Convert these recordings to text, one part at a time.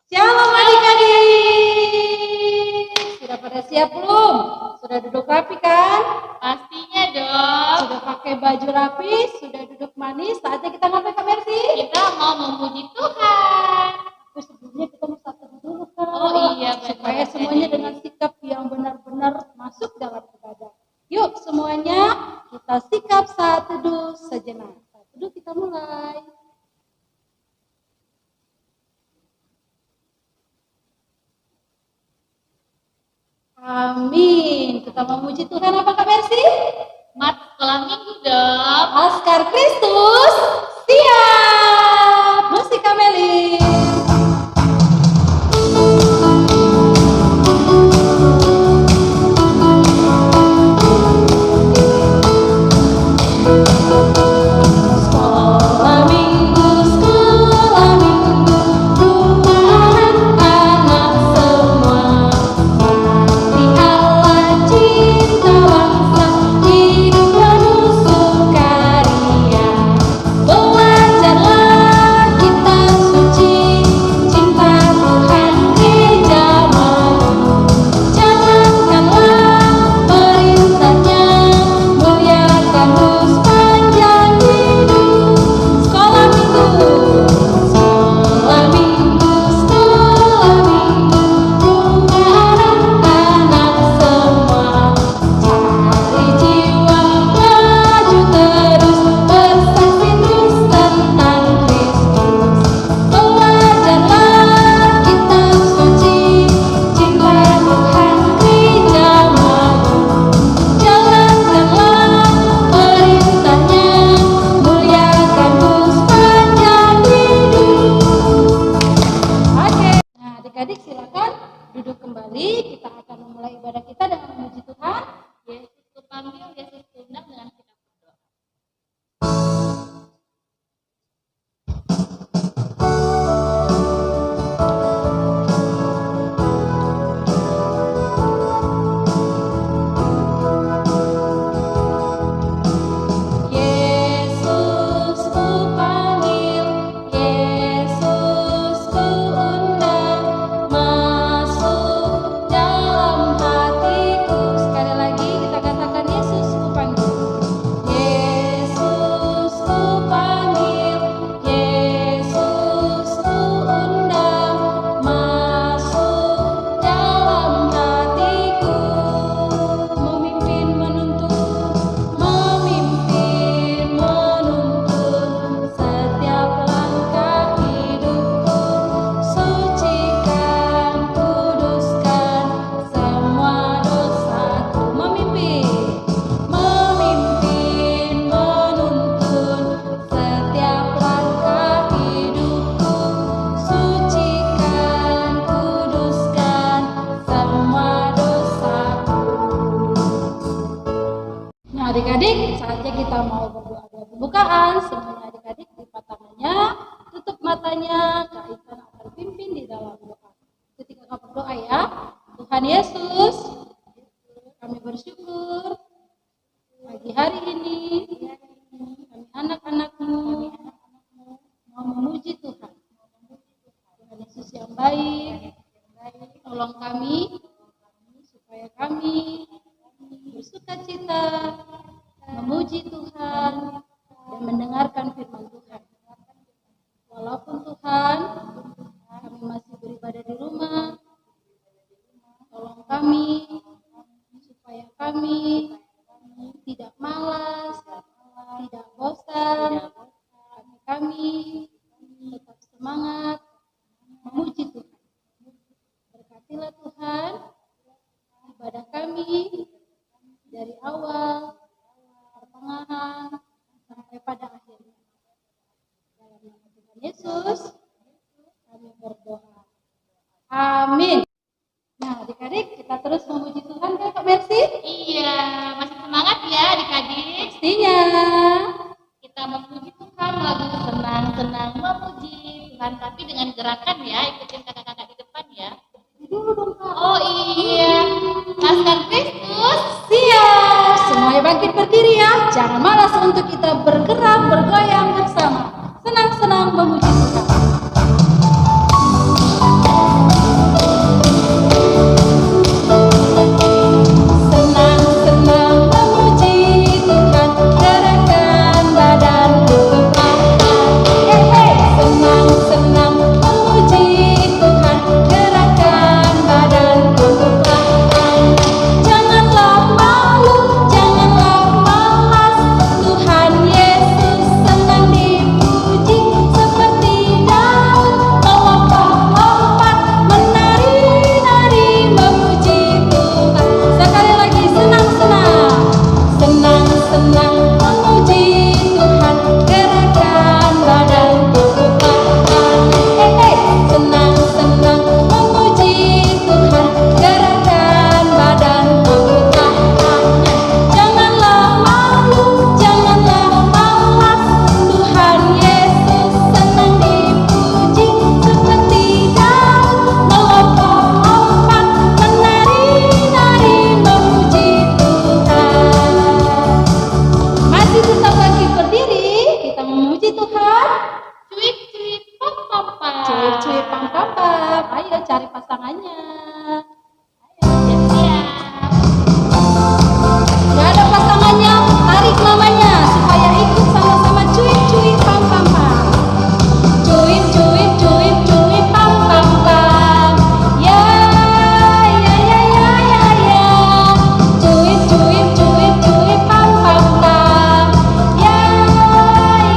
Shalom adik-adik. Sudah pada siap belum? Sudah duduk rapi kan? Pastinya dong. Sudah pakai baju rapi, sudah duduk manis. Saatnya kita ngapain Kak Mercy? Kita mau memuji Tuhan. Tapi sebelumnya kita mau satu dulu kan? Oh iya, supaya semuanya dengan sikap yang benar-benar masuk dalam ibadah. Yuk semuanya kita sikap saat teduh sejenak. Saat teduh kita mulai. Amin. Kita memuji Tuhan apa Kak Mercy? Mat sekolah minggu dong. Laskar Kristus siap. Musik Kameli. Adik-adik silakan duduk kembali. Kita akan memulai ibadah kita dengan memuji Tuhan. Yesus ku panggil, Yesus ku undang dengan kita berdoa. Yesus ku panggil, Yesus ku undang, masuk dalam hatiku. Sekali lagi kita katakan Yesus ku panggil, Yesus ku panggil, Yesus ku undang, masuk dalam hatiku. Memimpin menuntun, memimpin menuntun setiap langkah hidupku. Sucikan, kuduskan semua dosaku. Memimpin, memimpin menuntun setiap langkah hidupku. Sucikan, kuduskan semua dosaku. Nah adik-adik, saatnya kita mau berdoa doa pembukaan. Semuanya adik-adik lipat tangannya, tutup matanya, Kak Ikan akan pimpin di dalam doa. Ketika kau berdoa ya, Tuhan Yesus, bersyukur pagi hari ini kami anak-anakmu mau memuji Tuhan. Tuhan Yesus yang baik, tolong kami supaya kami bersuka cita memuji Tuhan dan mendengarkan firman Tuhan. Walaupun Tuhan kami masih beribadah di rumah, tolong kami supaya kami tidak malas, tidak bosan, tapi kami tetap semangat memuji Tuhan. Berkatilah Tuhan ibadah kami dari awal, pertengahan, sampai pada akhirnya. Dalam nama Tuhan Yesus kami berdoa. Amin. Nah, adik-adik, kita terus memuji Tuhan kan Kak Mercy? Iya, masih semangat ya adik-adik. Pastinya. Kita memuji Tuhan, lagu senang-senang memuji Tuhan, tapi dengan gerakan ya, ikutin kakak-kakak di depan ya. Dulu dong Kak. Oh iya, Laskar Kristus. Siap. Semuanya bangkit berdiri ya. Jangan malas untuk kita bergerak, bergoyang bersama. Senang-senang memuji Tuhan. Senang-senang memuji Tuhan, gerakan badan tubuh angkat. Senang-senang memuji Tuhan, gerakan badan tubuh angkat. Janganlah malu, janganlah malas, Tuhan Yesus senang dipuji. Seperti Daud melompat-lompat, menari-nari memuji Tuhan. Sekali lagi senang-senang, senang-senang memuji Tuhan, gerakan badan tubuh angkat. Senang-senang memuji Tuhan, gerakan badan tubuh angkat. Janganlah malu, janganlah malas, Tuhan Yesus senang dipuji. Seperti Daud melompat-lompat, menari-nari memuji Tuhan. Masih tetap lagi berdiri, kita memuji Tuhan. Cuit-cuit pam-pam-pam. Cuip-cuip pam-pam-pam. Ayo cari pasangannya. Siap-siap. Gak ada pasangannya, tarik namanya supaya ikut sama-sama cuip-cuip pam-pam-pam. Cuip-cuip, cuip-cuip pam-pam-pam. Ya, ya, ya, ya, ya, ya. Cuip-cuip, cuip-cuip pam-pam-pam. Ya,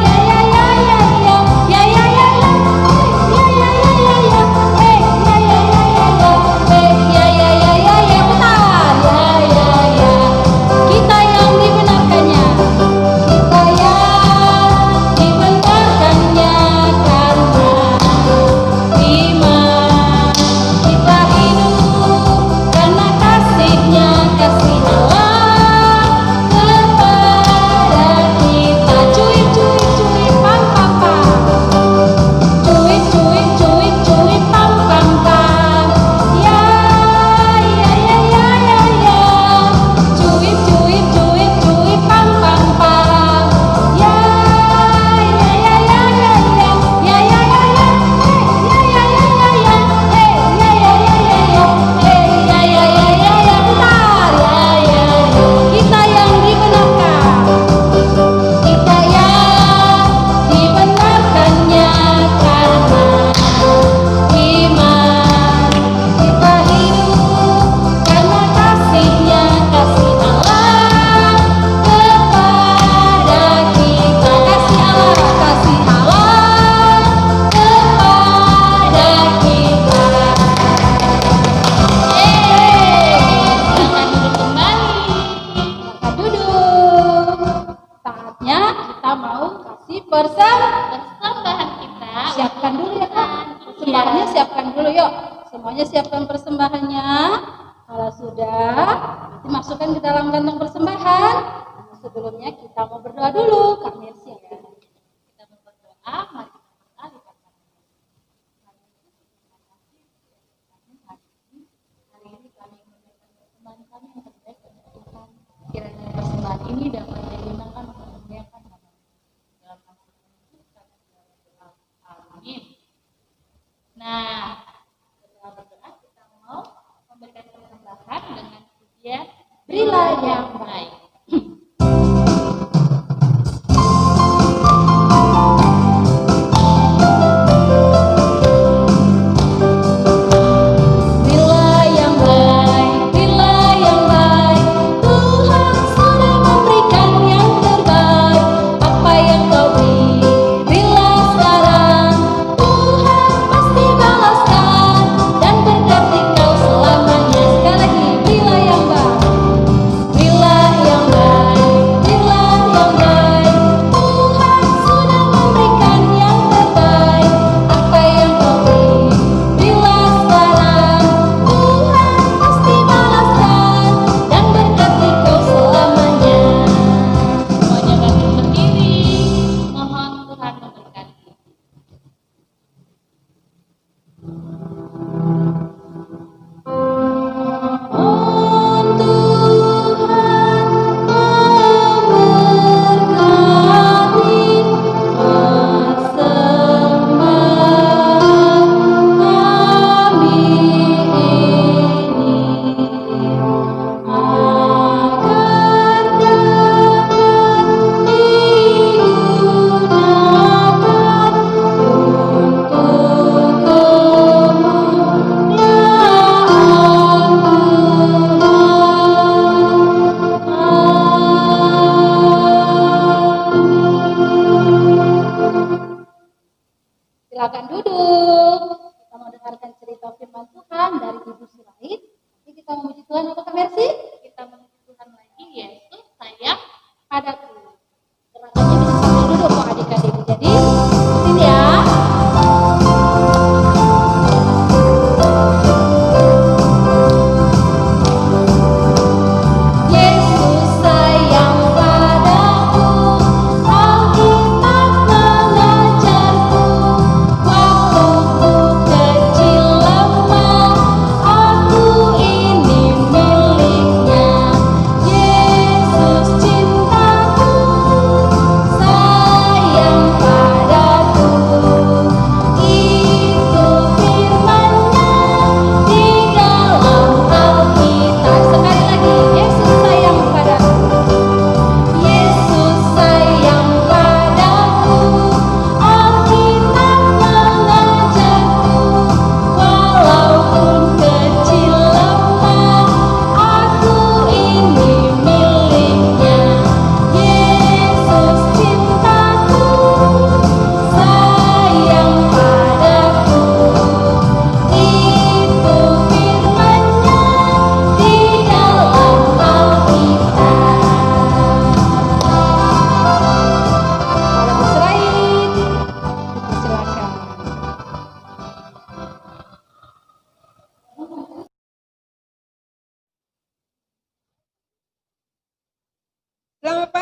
ya, ya, ya, ya, ya. Ya, ya, ya, ya. Ya, ya, ya, ya, ya. Ya, ya, ya, ya, ya. Ya, ya, ya, ya, ya. Bentar. Ya, ya, ya. Kita yang dibenarkannya. Kita yang dibenarkannya karena iman. Kita hidup karena kasih-Nya, kasih Allah kepada kita. Cuip, cuip, cuip, pam, pam, pam. Cuip, cuip, cuip, cuip, pam, pam, pam. Ya, ya, ya, ya, ya, ya. Cuip, cuip, cuip, cuip, pam, pam, pam. Ya, ya, ya, ya, ya, ya. Ya, ya, ya, ya. Ya, ya, ya, ya, ya. Ya, ya, ya, ya, ya. Ya, ya, ya, ya, ya. Bentar. Ya, ya, ya. Kita yang dibenarkan. Kita yang dibenarkannya karena iman. Kita hidup karena kasih-Nya, kasih Allah kepada kita. Kasih Allah, kasih Allah kepada kita. Silakan duduk kembali. Silakan duduk. Saatnya kita mau kasih Persembahan kita. siapkan dulu ya Kak. Persembahannya siapkan dulu yuk. Semuanya siapkan persembahannya. Kalau sudah, nanti masukkan ke dalam kantong persembahan. Namun sebelumnya kita mau berdoa dulu. Kak Mercy ya. Kita mau berdoa, mari kita beralihkan hari ini kami memberikan persembahan kami yang terbaik kepada Tuhan.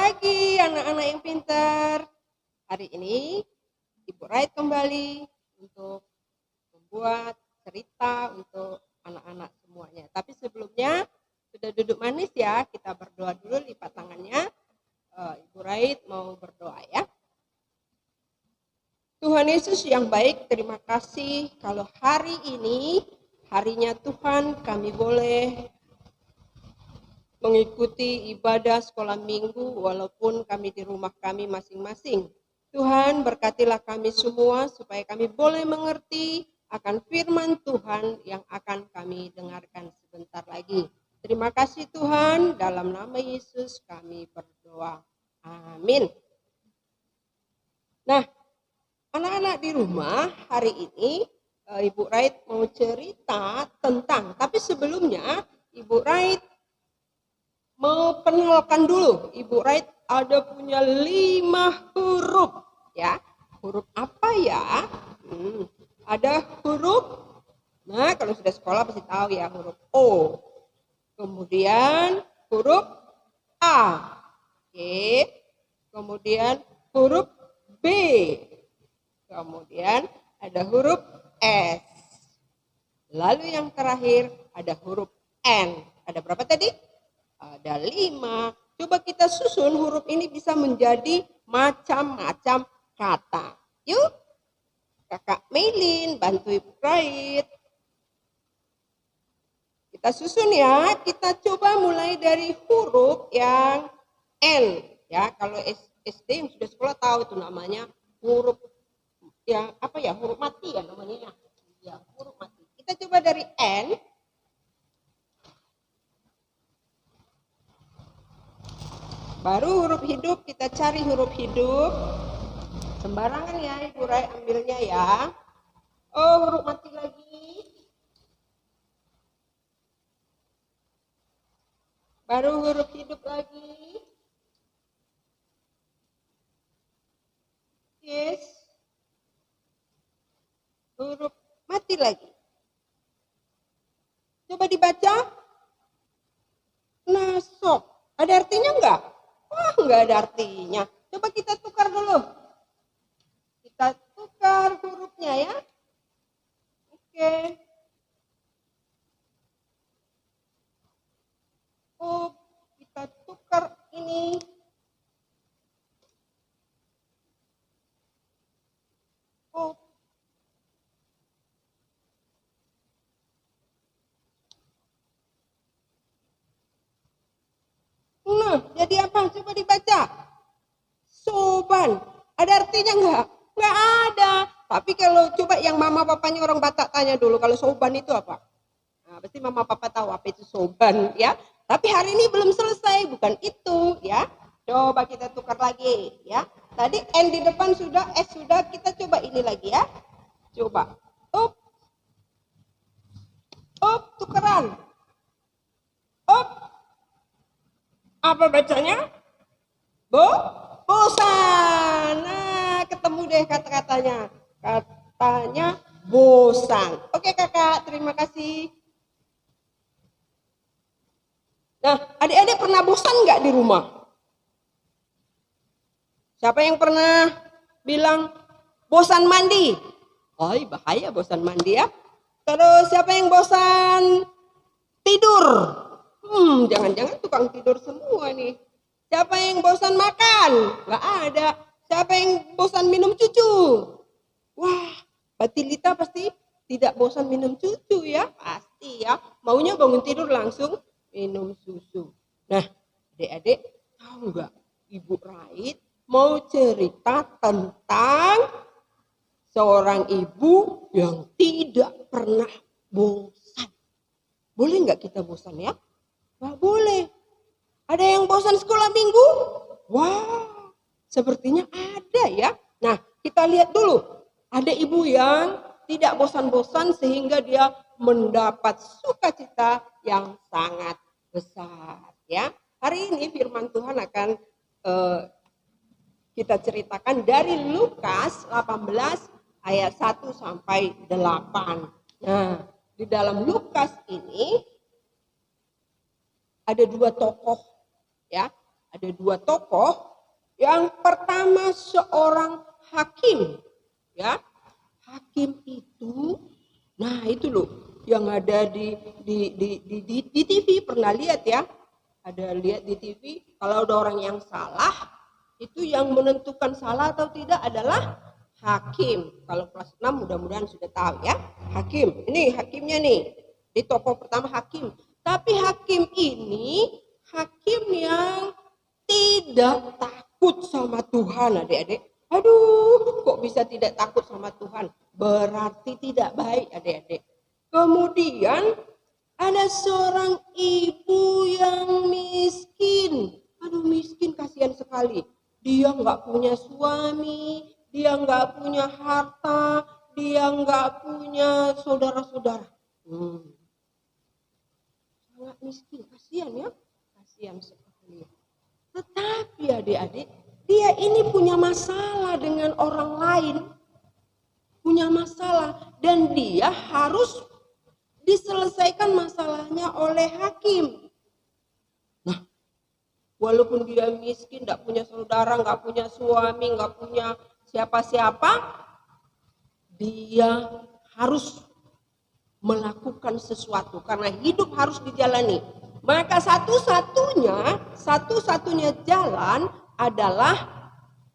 pagi anak-anak yang pintar. Hari ini Ibu Rait kembali untuk membuat cerita untuk anak-anak semuanya. Tapi sebelumnya sudah duduk manis ya, kita berdoa dulu, lipat tangannya. Ibu Rait mau berdoa ya. Tuhan Yesus yang baik, terima kasih kalau hari ini harinya Tuhan kami boleh mengikuti ibadah sekolah minggu walaupun kami di rumah kami masing-masing. Tuhan berkatilah kami semua supaya kami boleh mengerti akan firman Tuhan yang akan kami dengarkan sebentar lagi. Terima kasih Tuhan, dalam nama Yesus kami berdoa. Amin. Nah, anak-anak di rumah hari ini Ibu Rait mau cerita tentang, tapi sebelumnya Ibu Rait mau kenalkan dulu. Ibu Rait ada punya 5 huruf ya. Huruf apa ya? Ada huruf, nah kalau sudah sekolah pasti tahu ya, huruf O. Kemudian huruf A. Oke. Kemudian huruf B. Kemudian ada huruf S. Lalu yang terakhir ada huruf N. Ada berapa tadi? Ada 5. Coba kita susun huruf ini bisa menjadi macam-macam kata. Yuk, Kakak Meilin bantu Ibu Rait. Kita susun ya. Kita coba mulai dari huruf yang N. Ya, kalau SD yang sudah sekolah tahu itu namanya huruf yang apa ya, huruf mati ya namanya ya, huruf mati. Kita coba dari N. Baru huruf hidup, kita cari huruf hidup. Sembarangan ya Ibu Rai ambilnya ya. Oh, huruf mati lagi. Baru huruf hidup lagi. Yes. Huruf mati lagi. Coba dibaca. Nasok. Ada artinya enggak? Wah, enggak ada artinya. Coba kita tukar dulu. Kita tukar hurufnya ya. Oke. Oh, kita tukar ini. Oh. Nah, jadi apa? Coba dibaca. Soban. Ada artinya enggak? Enggak ada. Tapi kalau coba yang mama papanya orang Batak tanya dulu, kalau soban itu apa? Nah, pasti mama papa tahu apa itu soban ya. Tapi hari ini belum selesai, bukan itu ya. Coba kita tukar lagi ya. Tadi N di depan sudah, S sudah, kita coba ini lagi ya. Coba. Up. Up, tukeran. Up. Apa bacanya? Bosan. Nah, ketemu deh kata-katanya. Katanya bosan. Oke kakak, terima kasih. Nah, adik-adik pernah bosan nggak di rumah? Siapa yang pernah bilang bosan mandi? Oh, bahaya bosan mandi ya. Terus siapa yang bosan tidur? Jangan-jangan tukang tidur semua nih. Siapa yang bosan makan? Nggak ada. Siapa yang bosan minum susu? Wah, Batilita pasti tidak bosan minum susu ya. Pasti ya. Maunya bangun tidur langsung minum susu. Nah, adik-adik tahu nggak? Ibu Rait mau cerita tentang seorang ibu yang tidak pernah bosan. Boleh nggak kita bosan ya? Nggak boleh. Ada yang bosan sekolah minggu? Wah, sepertinya ada ya. Nah, kita lihat dulu. Ada ibu yang tidak bosan-bosan sehingga dia mendapat sukacita yang sangat besar. Ya, hari ini firman Tuhan akan kita ceritakan dari Lukas 18 ayat 1 sampai 8. Nah, di dalam Lukas ini ada 2 tokoh ya. Ada dua tokoh. Yang pertama seorang hakim, ya. Hakim itu, nah itu loh yang ada di TV, pernah lihat ya? Ada lihat di TV, kalau ada orang yang salah, itu yang menentukan salah atau tidak adalah hakim. Kalau kelas 6 mudah-mudahan sudah tahu ya. Hakim, ini hakimnya nih. Di tokoh pertama hakim. Tapi hakim ini, hakim yang tidak takut sama Tuhan, adik-adik. Aduh, kok bisa tidak takut sama Tuhan? Berarti tidak baik, adik-adik. Kemudian ada seorang ibu yang miskin. Aduh, miskin, kasihan sekali. Dia nggak punya suami, dia nggak punya harta, dia nggak punya saudara-saudara. Sangat miskin, kasihan ya, kasihan sekali. Tetapi adik-adik, dia ini punya masalah dengan orang lain. Punya masalah. Dan dia harus diselesaikan masalahnya oleh hakim. Nah, walaupun dia miskin, tidak punya saudara, nggak punya suami, nggak punya siapa-siapa, dia harus melakukan sesuatu. Karena hidup harus dijalani. Maka satu-satunya jalan adalah,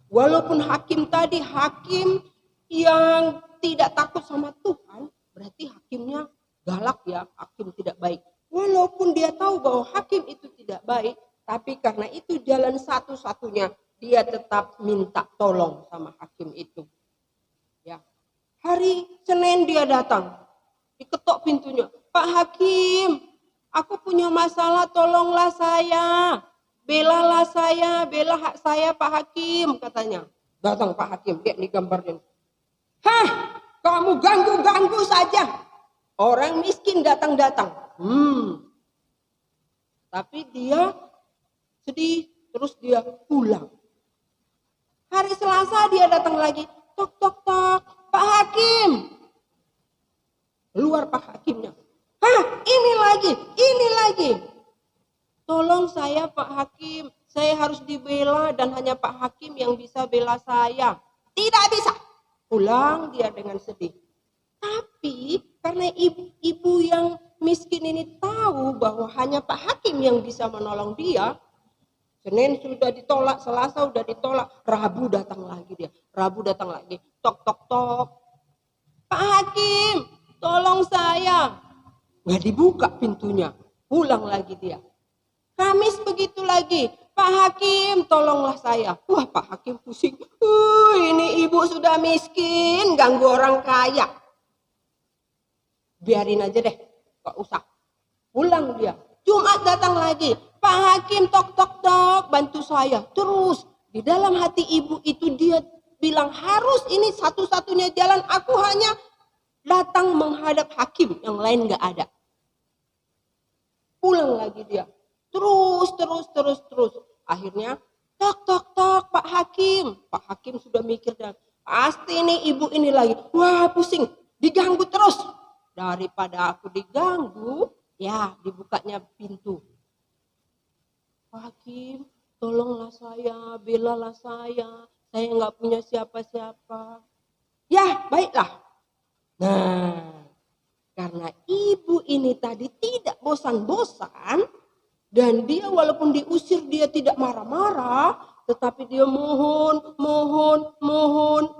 walaupun hakim tadi hakim yang tidak takut sama Tuhan, berarti hakimnya galak ya, hakim tidak baik. Walaupun dia tahu bahwa hakim itu tidak baik, tapi karena itu jalan satu-satunya, dia tetap minta tolong sama hakim itu. Ya. Hari Senin dia datang, diketok pintunya, Pak Hakim, aku punya masalah, tolonglah saya, belalah saya, bela hak saya Pak Hakim, katanya. Datang Pak Hakim, lihat nih gambarnya. Hah, kamu ganggu-ganggu saja. Orang miskin datang-datang. Tapi dia sedih, terus dia pulang. Hari Selasa dia datang lagi, tok tok tok, Pak Hakim. Keluar Pak Hakimnya. Hah, ini lagi. Tolong saya Pak Hakim, saya harus dibela dan hanya Pak Hakim yang bisa bela saya. Tidak bisa. Pulang dia dengan sedih. Tapi karena ibu yang miskin ini tahu bahwa hanya Pak Hakim yang bisa menolong dia, Senin sudah ditolak, Selasa sudah ditolak, Rabu datang lagi dia. Tok tok tok. Pak Hakim, tolong saya. Nggak dibuka pintunya. Pulang lagi dia. Kamis begitu lagi. Pak Hakim, tolonglah saya. Wah, Pak Hakim pusing. Ini ibu sudah miskin, ganggu orang kaya. Biarin aja deh, gak usah. Pulang dia. Jumat datang lagi. Pak Hakim, tok tok tok, bantu saya. Terus di dalam hati ibu itu dia bilang, harus ini satu-satunya jalan, aku hanya datang menghadap hakim, yang lain gak ada. Pulang lagi dia. Terus. Akhirnya, tok tok tok, Pak Hakim. Pak Hakim sudah mikir, dan pasti nih ibu ini lagi. Wah, pusing, diganggu terus. Daripada aku diganggu, ya dibukanya pintu. Pak Hakim, tolonglah saya, belalah saya nggak punya siapa-siapa. Ya, baiklah. Nah, karena ibu ini tadi tidak bosan-bosan, dan dia walaupun diusir dia tidak marah-marah, tetapi dia mohon,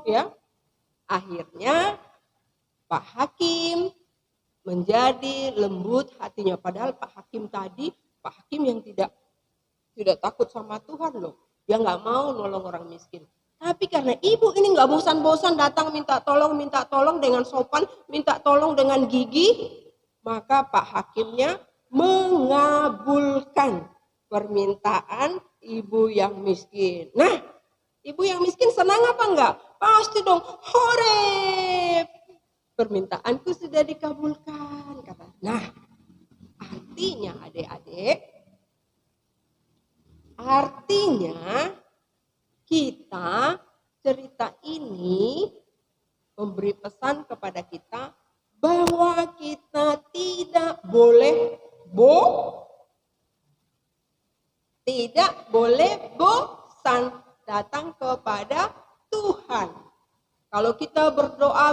ya. Akhirnya Pak Hakim menjadi lembut hatinya. Padahal Pak Hakim tadi, Pak Hakim yang tidak takut sama Tuhan loh. Dia nggak mau nolong orang miskin. Tapi karena ibu ini nggak bosan-bosan datang minta tolong dengan sopan, minta tolong dengan gigih, maka Pak Hakimnya mengabulkan permintaan ibu yang miskin. Nah, ibu yang miskin senang apa enggak? Pasti dong, hore! Permintaanku sudah dikabulkan, kata. Nah, artinya adik-adik, kita cerita ini memberi pesan kepada kita bahwa kita tidak boleh Tidak boleh bosan datang kepada Tuhan. Kalau kita berdoa,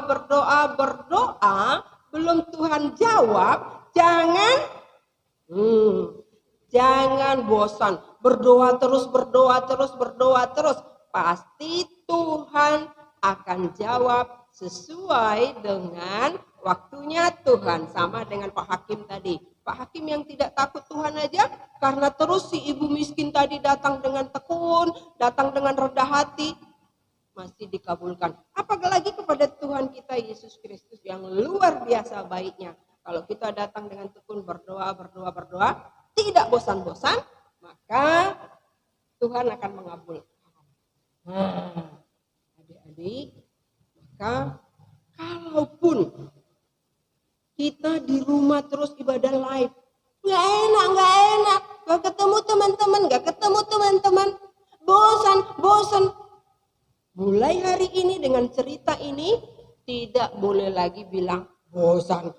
belum Tuhan jawab, jangan bosan. Berdoa terus. Pasti Tuhan akan jawab sesuai dengan waktunya Tuhan. Sama dengan Pak Hakim tadi. Pak Hakim yang tidak takut Tuhan aja, karena terus si ibu miskin tadi datang dengan tekun, datang dengan rendah hati, masih dikabulkan. Apalagi kepada Tuhan kita Yesus Kristus yang luar biasa baiknya. Kalau kita datang dengan tekun berdoa, tidak bosan-bosan, maka Tuhan akan mengabulkan. Nah, adik-adik, maka kalaupun kita di rumah terus ibadah live, nggak enak, nggak ketemu teman-teman, bosan. Mulai hari ini dengan cerita ini tidak boleh lagi bilang bosan.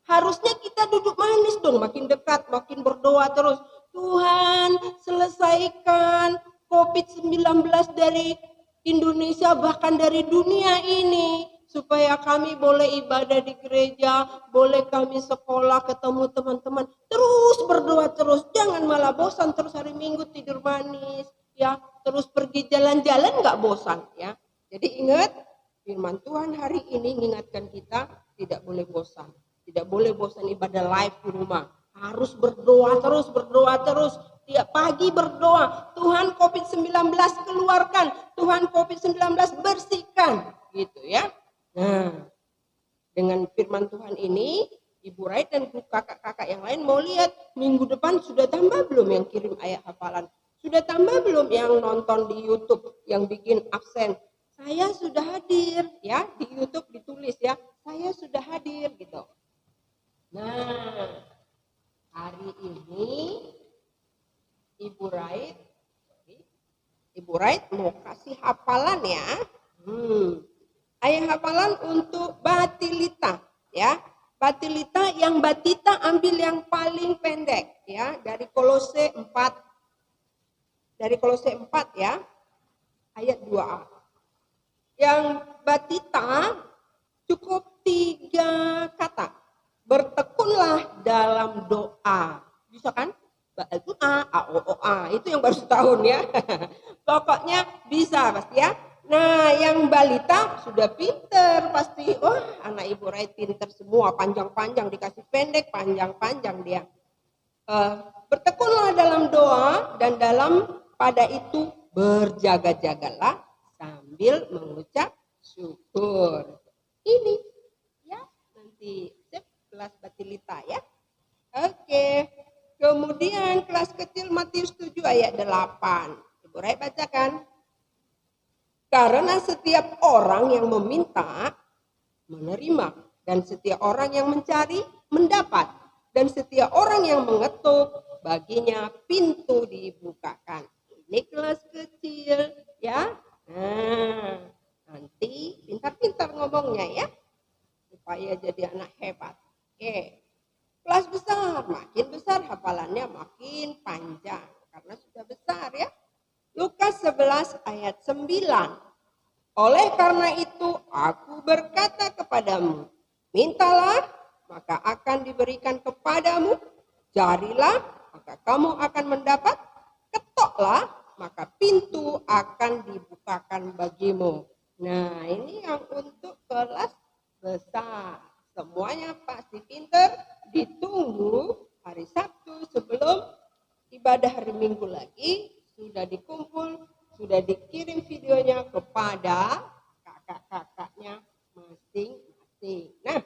Harusnya kita duduk manis dong, makin dekat, makin berdoa terus. Tuhan, selesaikan COVID-19 dari Indonesia, bahkan dari dunia ini, supaya kami boleh ibadah di gereja, boleh kami sekolah, ketemu teman-teman, terus berdoa terus, jangan malah bosan terus hari Minggu tidur manis, ya, terus pergi jalan-jalan nggak bosan, ya. Jadi ingat, firman Tuhan hari ini mengingatkan kita tidak boleh bosan ibadah live di rumah, harus berdoa terus, tiap pagi berdoa, Tuhan COVID-19 keluarkan, Tuhan COVID-19 bersihkan, gitu ya. Nah, dengan firman Tuhan ini, Ibu Rai dan kakak-kakak yang lain mau lihat minggu depan sudah tambah belum yang kirim ayat hafalan? Sudah tambah belum yang nonton di YouTube, yang bikin absen? Saya sudah hadir, ya, di YouTube ditulis ya, saya sudah hadir gitu. Nah, hari ini Ibu Rait mau kasih hafalan ya. Ayat hafalan untuk Batilita ya. Batilita yang Batita ambil yang paling pendek ya, dari Kolose 4. Dari Kolose 4 ya. Ayat 2a. Yang Batita cukup 3 kata. Bertekunlah dalam doa. Bisa kan? Itu yang baru setahun ya. Pokoknya bisa pasti ya. Nah, yang balita sudah pinter pasti. Oh, anak Ibu Rai pinter semua, panjang-panjang, dikasih pendek, panjang-panjang dia. Bertekunlah dalam doa dan dalam pada itu berjaga-jagalah sambil mengucap syukur. Ini ya, nanti kelas Batilita ya. Oke. Kemudian kelas kecil Matius 7 ayat 8. Ibu Rai bacakan. Karena setiap orang yang meminta, menerima. Dan setiap orang yang mencari, mendapat. Dan setiap orang yang mengetuk, baginya pintu dibukakan. Ini kelas kecil ya. Nah, nanti pintar-pintar ngomongnya ya. Supaya jadi anak hebat. Oke. Kelas besar, makin besar hafalannya makin panjang. Karena sudah besar ya. Lukas 11 ayat 9. Oleh karena itu aku berkata kepadamu, mintalah maka akan diberikan kepadamu, carilah maka kamu akan mendapat, ketoklah maka pintu akan dibukakan bagimu. Nah, ini yang untuk kelas besar. Semuanya pasti pinter, ditunggu hari Sabtu sebelum ibadah hari Minggu lagi. Sudah dikumpul, sudah dikirim videonya kepada kakak-kakaknya masing-masing. Nah,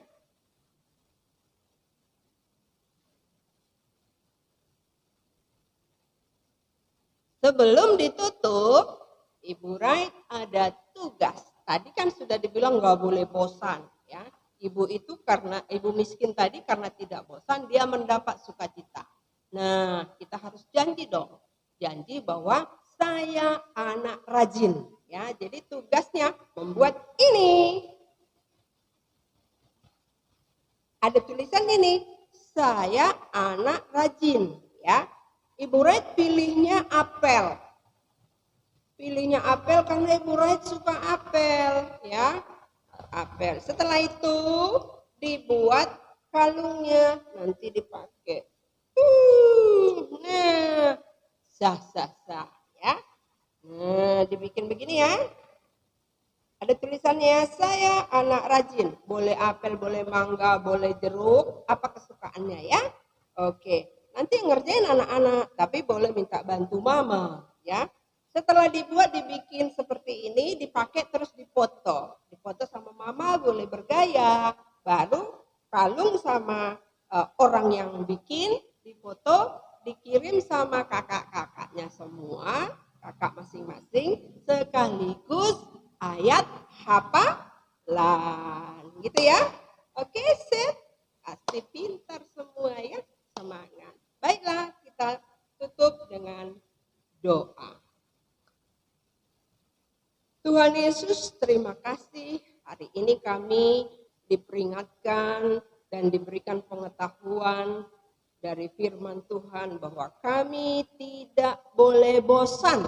sebelum ditutup, Ibu Rai ada tugas. Tadi kan sudah dibilang nggak boleh bosan, ya. Ibu itu karena ibu miskin tadi karena tidak bosan dia mendapat sukacita. Nah, kita harus janji dong. Janji bahwa saya anak rajin, ya. Jadi tugasnya membuat ini. Ada tulisan ini, saya anak rajin, ya. Ibu Rait pilihnya apel. Pilihnya apel karena Ibu Rait suka apel, ya. Apel. Setelah itu dibuat kalungnya, nanti dipakai. Nah, sah, ya. Nah, dibikin begini ya. Ada tulisannya, saya anak rajin. Boleh apel, boleh mangga, boleh jeruk. Apa kesukaannya ya? Oke. Nanti ngerjain anak-anak, tapi boleh minta bantu mama. Ya. Setelah dibuat, dibikin seperti ini, dipakai terus dipoto. Dipoto sama mama, boleh bergaya. Baru kalung sama orang yang bikin, difoto, dikirim sama kakak-kakaknya semua. Kakak masing-masing, sekaligus ayat hafalan gitu ya. Oke, sip. Pasti pintar semua ya. Semangat. Baiklah, kita tutup dengan doa. Tuhan Yesus, terima kasih hari ini kami diperingatkan dan diberikan pengetahuan dari firman Tuhan bahwa kami tidak boleh bosan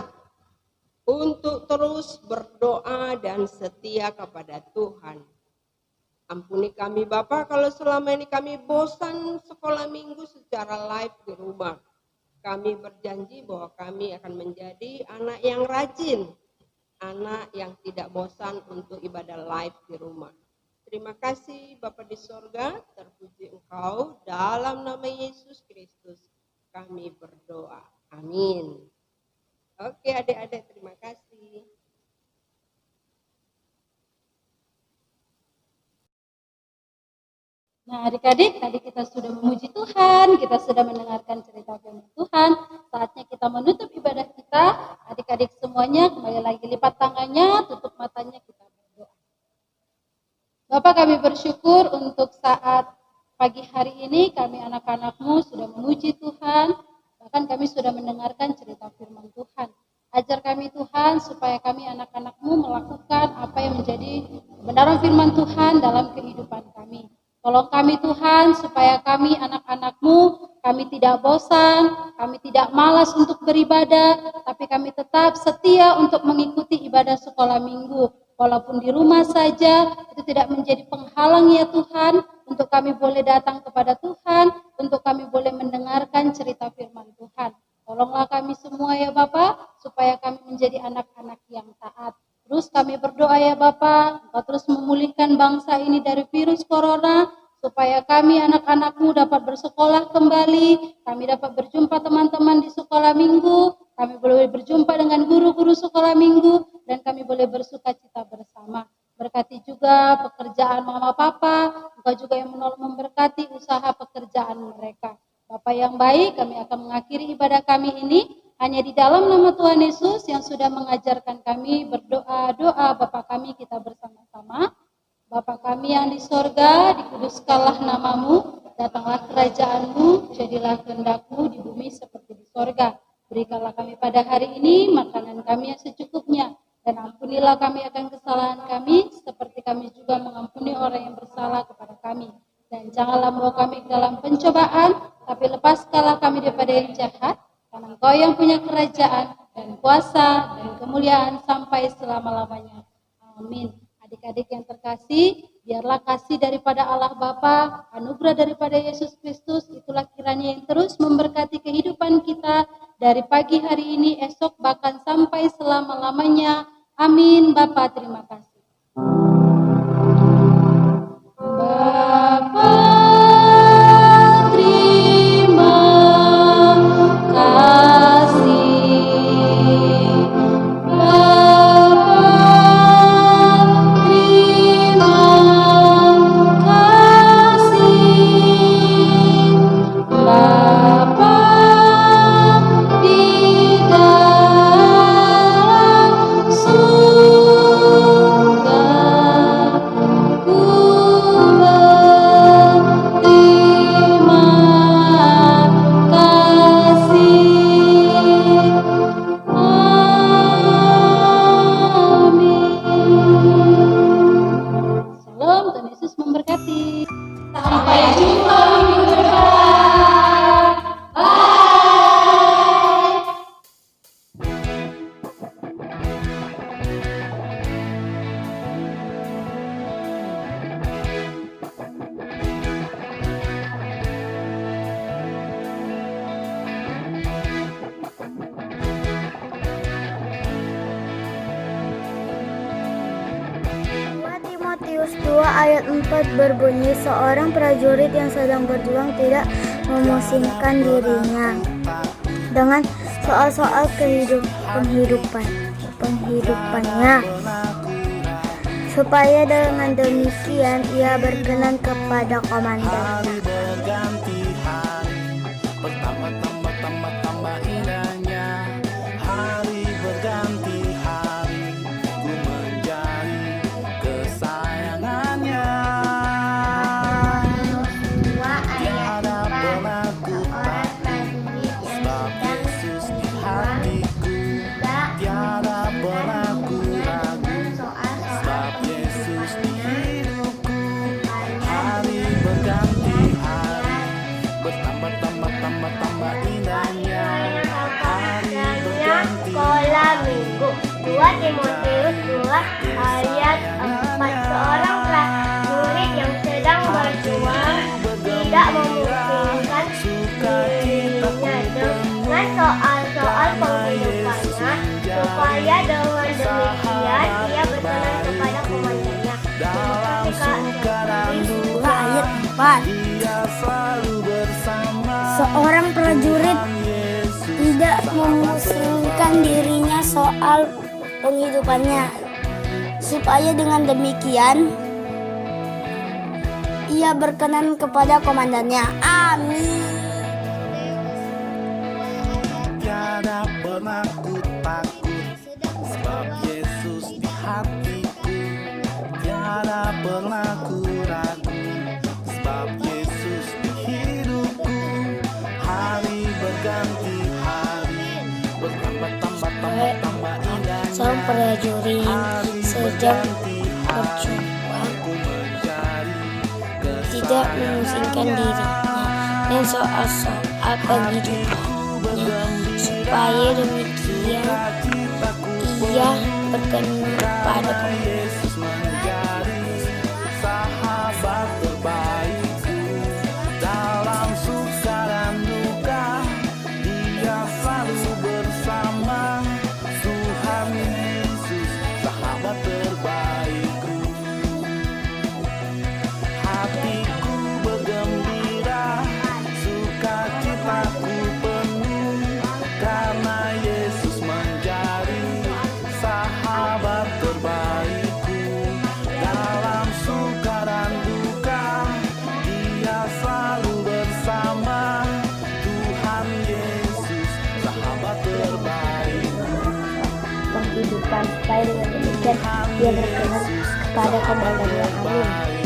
untuk terus berdoa dan setia kepada Tuhan. Ampuni kami Bapa kalau selama ini kami bosan sekolah minggu secara live di rumah. Kami berjanji bahwa kami akan menjadi anak yang rajin, anak yang tidak bosan untuk ibadah live di rumah. Terima kasih Bapa di sorga, terpuji Engkau, dalam nama Yesus Kristus kami berdoa. Amin. Oke adik-adik, terima kasih. Nah adik-adik, tadi kita sudah memuji Tuhan, kita sudah mendengarkan cerita firman Tuhan. Saatnya kita menutup ibadah kita. Adik-adik semuanya kembali lagi lipat tangannya, tutup matanya, kita berdoa. Bapak, kami bersyukur untuk saat pagi hari ini kami anak-anak-Mu sudah memuji Tuhan. Bahkan kami sudah mendengarkan cerita firman Tuhan. Ajar kami Tuhan supaya kami anak-anak-Mu melakukan apa yang menjadi kebenaran firman Tuhan dalam kehidupan kami. Tolong kami Tuhan supaya kami anak-anak-Mu, kami tidak bosan, kami tidak malas untuk beribadah, tapi kami tetap setia untuk mengikuti ibadah sekolah minggu. Walaupun di rumah saja, itu tidak menjadi penghalang ya Tuhan, untuk kami boleh datang kepada Tuhan, untuk kami boleh mendengarkan cerita firman Tuhan. Tolonglah kami semua ya Bapak, supaya kami menjadi anak-anak yang taat. Terus kami berdoa ya Bapak, Engkau terus memulihkan bangsa ini dari virus corona, supaya kami anak-anak-Mu dapat bersekolah kembali, kami dapat berjumpa teman-teman di sekolah minggu, kami boleh berjumpa dengan guru-guru sekolah minggu, dan kami boleh bersuka cita bersama. Berkati juga pekerjaan mama papa, Engkau juga yang menolong memberkati usaha pekerjaan mereka. Bapak yang baik, kami akan mengakhiri ibadah kami ini hanya di dalam nama Tuhan Yesus yang sudah mengajarkan kami berdoa-doa. Bapa kami, kita bersama-sama. Bapa kami yang di sorga, dikuduskanlah namamu, datanglah kerajaan-Mu, jadilah kehendak-Mu di bumi seperti di sorga. Berikanlah kami pada hari ini makanan kami yang secukupnya, dan ampunilah kami akan kesalahan kami, seperti kami juga mengampuni orang yang bersalah kepada kami. Dan janganlah membawa kami ke dalam pencobaan, tapi lepaskanlah kami daripada yang jahat, karena Engkau yang punya kerajaan dan kuasa dan kemuliaan sampai selama-lamanya. Amin. Adik-adik yang terkasih, biarlah kasih daripada Allah Bapa, anugerah daripada Yesus Kristus, itulah kiranya yang terus memberkati kehidupan kita dari pagi hari ini, esok, bahkan sampai selama-lamanya. Amin. Bapa, terima kasih. Bapa, terima kasih. Bapa, terima kasih. Bapa, di dalam surga. ayat 4 berbunyi, seorang prajurit yang sedang berjuang tidak memusingkan dirinya dengan soal-soal penghidupannya, supaya dengan demikian ia berkenan kepada komandannya. Berganti hari, bertambah indahnya. Hari berganti hari, ku menjadi kesayangannya. Tiada pernah ku takut, sebab Yesus di hatiku. Tiada pernah ku ragu, sebab Yesus di hidupku. Hari berganti hari, bertambah indahnya. Hari berganti Sekolah Minggu 2 Timotius 2 ayat 4. Seorang prajurit yang sedang berjuang tidak memusingkan dirinya dengan soal-soal penghidupannya, supaya dengan demikian ia berkenan kepada komandannya. dalam suka dan 2 ayat 4. dia selalu bersama. Seorang prajurit Yesus tidak memusingkan dirinya soal penghidupannya, supaya dengan demikian ia berkenan kepada komandannya. Amin. tiada pernah ku takut, sebab Yesus di hatiku. Tiada pernah ku ragu, sebab Yesus di hidupku. Hari berganti hari, bertambah indahnya. Seorang prajurit Hari sedang berganti hari, berjuang ku menjadi tidak memusingkan dirinya dan soal-soal penghidupannya, supaya demikian ia berkenan kepada komandannya. Yesus menjadi sahabat terbaikku. Dalam suka dan duka, dia selalu bersama. Tuhan Yesus, sahabat terbaikku. Hatiku bergembira, sukacitaku penuh, karena Yesus menjadi sahabat terbaikku. Dalam suka dan duka, dia selalu bersama. Tuhan Yesus, sahabat terbaikku. Penghidupan, supaya dengan demikian ia berkenan kepada komandannya. Amin.